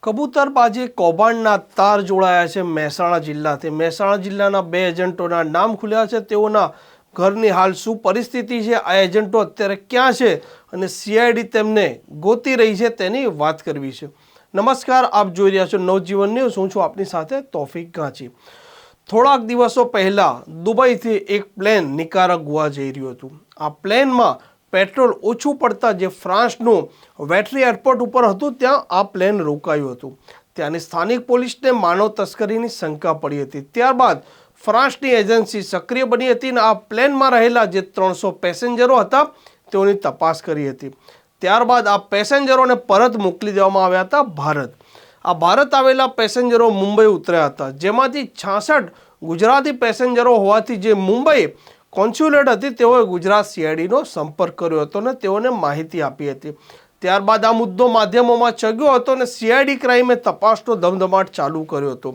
કબૂતરબાજી કૌભાંડના તાર જોડાયા છે મહેસાણા જિલ્લાથી। મહેસાણા જિલ્લાના 2 એજન્ટોના નામ ખુલ્યા છે। તેઓના ઘરની હાલ શું પરિસ્થિતિ છે, આ એજન્ટો અત્યારે ક્યાં છે અને સીઆઈડી તેમને ગોતી રહી છે તેની વાત કરવી છે। નમસ્કાર, આપ જોઈ રહ્યા છો નવજીવન ન્યૂઝ। હું છું આપની સાથે તોફિક ગાંચી। થોડાક દિવસો પહેલાં દુબઈથી એક પ્લેન નિકારાગુઆ જઈ રહ્યું હતું। આ પ્લેનમાં પેટ્રોલ ઓછું પડતા જે ફ્રાન્સનું વેટરી એરપોર્ટ ઉપર હતું ત્યાં આ પ્લેન રોકાયું હતું। ત્યાંની સ્થાનિક પોલીસને માનવ તસ્કરીની શંકા પડી હતી। ત્યારબાદ ફ્રાન્સની એજન્સી સક્રિય બની હતી અને આ પ્લેનમાં રહેલા જે 300 પેસેન્જરો હતા તેઓની તપાસ કરી હતી। ત્યારબાદ આ પેસેન્જરોને પરત મોકલી દેવામાં આવ્યા હતા ભારત। આ ભારત આવેલા પેસેન્જરો મુંબઈ ઉતર્યા હતા, જેમાંથી 66 ગુજરાતી પેસેન્જરો હોવાથી જે મુંબઈ કોન્સ્યુલેટ હતી તેઓએ ગુજરાત સીઆઈડીનો સંપર્ક કર્યો હતો અને તેઓને માહિતી આપી હતી। ત્યારબાદ આ મુદ્દો માધ્યમોમાં ચગ્યો હતો અને સીઆઈડી ક્રાઇમે તપાસનો ધમધમાટ ચાલુ કર્યો હતો।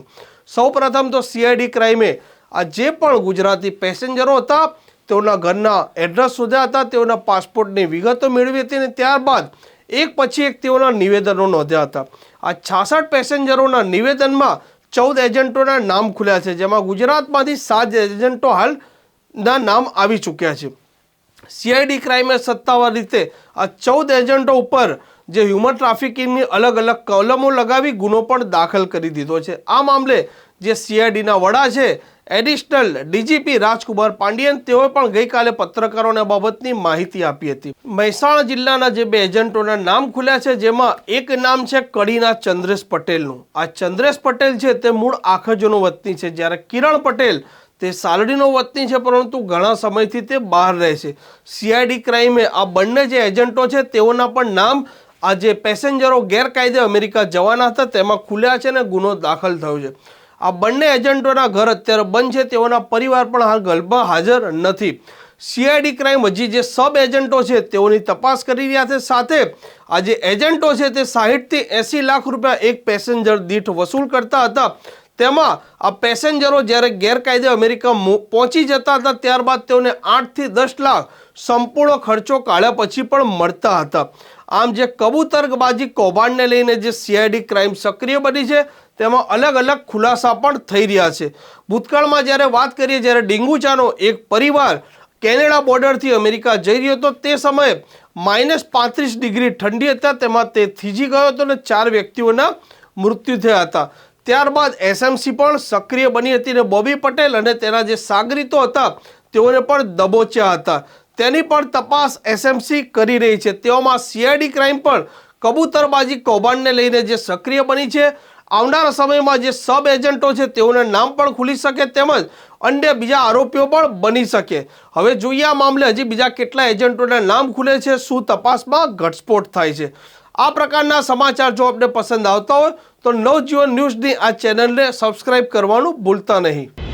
સૌપ્રથમ તો સીઆઈડી ક્રાઇમે આ જે પણ ગુજરાતી પેસેન્જરો હતા તેઓના ઘરના એડ્રેસ શોધ્યા હતા, તેઓના પાસપોર્ટની વિગતો મેળવી હતી અને ત્યારબાદ એક પછી એક તેઓના નિવેદનો નોંધ્યા હતા। આ 66 પેસેન્જરોના નિવેદનમાં 14 એજન્ટોના નામ ખુલ્યા છે, જેમાં ગુજરાતમાંથી 7 એજન્ટો હાલ ના નામ આવી ચૂક્યા છે। સીઆઈડી ક્રાઇમે સત્તાવાર રીતે આ 14 એજન્ટો ઉપર જે હ્યુમન ટ્રાફિકિંગની અલગ અલગ કલમો લગાવી ગુનો પણ દાખલ કરી દીધો છે। આ મામલે જે સીઆઈડીના વડા છે એડિશનલ ડીજીપી રાજકુમાર પાંડિયન, તેઓએ પણ ગઈકાલે પત્રકારોને બાબતની માહિતી આપી હતી। મહેસાણા જિલ્લાના જે 2 એજન્ટોના નામ ખુલ્યા છે, જેમાં એક નામ છે કડીના ચંદ્રેશ પટેલનું। આ ચંદ્રેશ પટેલ છે તે મૂળ આખજોનો વતની છે, જ્યારે કિરણ પટેલ તે સાલડીનો વતની છે, પરંતુ ઘણા સમયથી તે બહાર રહે છે। સીઆઈડી ક્રાઇમે આ બંને જે એજન્ટો છે તેઓના પણ નામ આ જે પેસેન્જરો ગેરકાયદે અમેરિકા જવાના હતા તેમાં ખુલ્યા છે અને ગુનો દાખલ થયો છે। આ બંને એજન્ટોના ઘર અત્યારે બંધ છે, તેઓના પરિવાર પણ હાલ ગલ્ફમાં હાજર નથી। સીઆઈડી ક્રાઇમ હજી જે સબ એજન્ટો છે તેઓની તપાસ કરી રહ્યા છે। સાથે આ જે એજન્ટો છે તે 60 થી 80 લાખ રૂપિયા એક પેસેન્જર દીઠ વસૂલ કરતા હતા। તેમાં આ પેસેન્જરો જ્યારે ગેરકાયદે અમેરિકા પહોંચી જતા હતા ત્યારબાદ તેઓને 8 થી 10 લાખ સંપૂર્ણ ખર્ચો કાઢ્યા પછી પણ મળતા હતા। આમ જે કબૂતરબાજી કૌભાંડને લઈને જે સીઆઈડી ક્રાઇમ સક્રિય બની છે તેમાં અલગ અલગ ખુલાસા પણ થઈ રહ્યા છે। ભૂતકાળમાં જ્યારે વાત કરીએ, જ્યારે ડીંગુચાનો એક પરિવાર કેનેડા બોર્ડરથી અમેરિકા જઈ રહ્યો હતો તે સમયે -35 ડિગ્રી ઠંડી હતા, તેમાં તે થીજી ગયો હતો અને 4 વ્યક્તિઓના મૃત્યુ થયા હતા। ત્યારબાદ એસએમસી પણ સક્રિય બની હતી અને બોબી પટેલ અને તેના જે સાગરીતો હતા તેઓને પણ દબોચ્યા હતા। તેની પણ તપાસ એસએમસી કરી રહી છે। તેઓમાં સીઆઈડી ક્રાઇમ પણ કબૂતરબાજી કૌભાંડને લઈને જે સક્રિય બની છે, આવનારા સમયમાં જે સબ એજન્ટો છે તેઓના નામ પણ ખુલી શકે તેમજ અન્ય બીજા આરોપીઓ પણ બની શકે। હવે જોઈએ આ મામલે હજી બીજા કેટલા એજન્ટોના નામ ખુલે છે, શું તપાસમાં ઘટસ્ફોટ થાય છે। આ પ્રકારના સમાચાર જો આપને પસંદ આવતા હોય તો નવજીવન ન્યૂઝની આ ચેનલને સબસ્ક્રાઇબ કરવાનું ભૂલતા નહીં।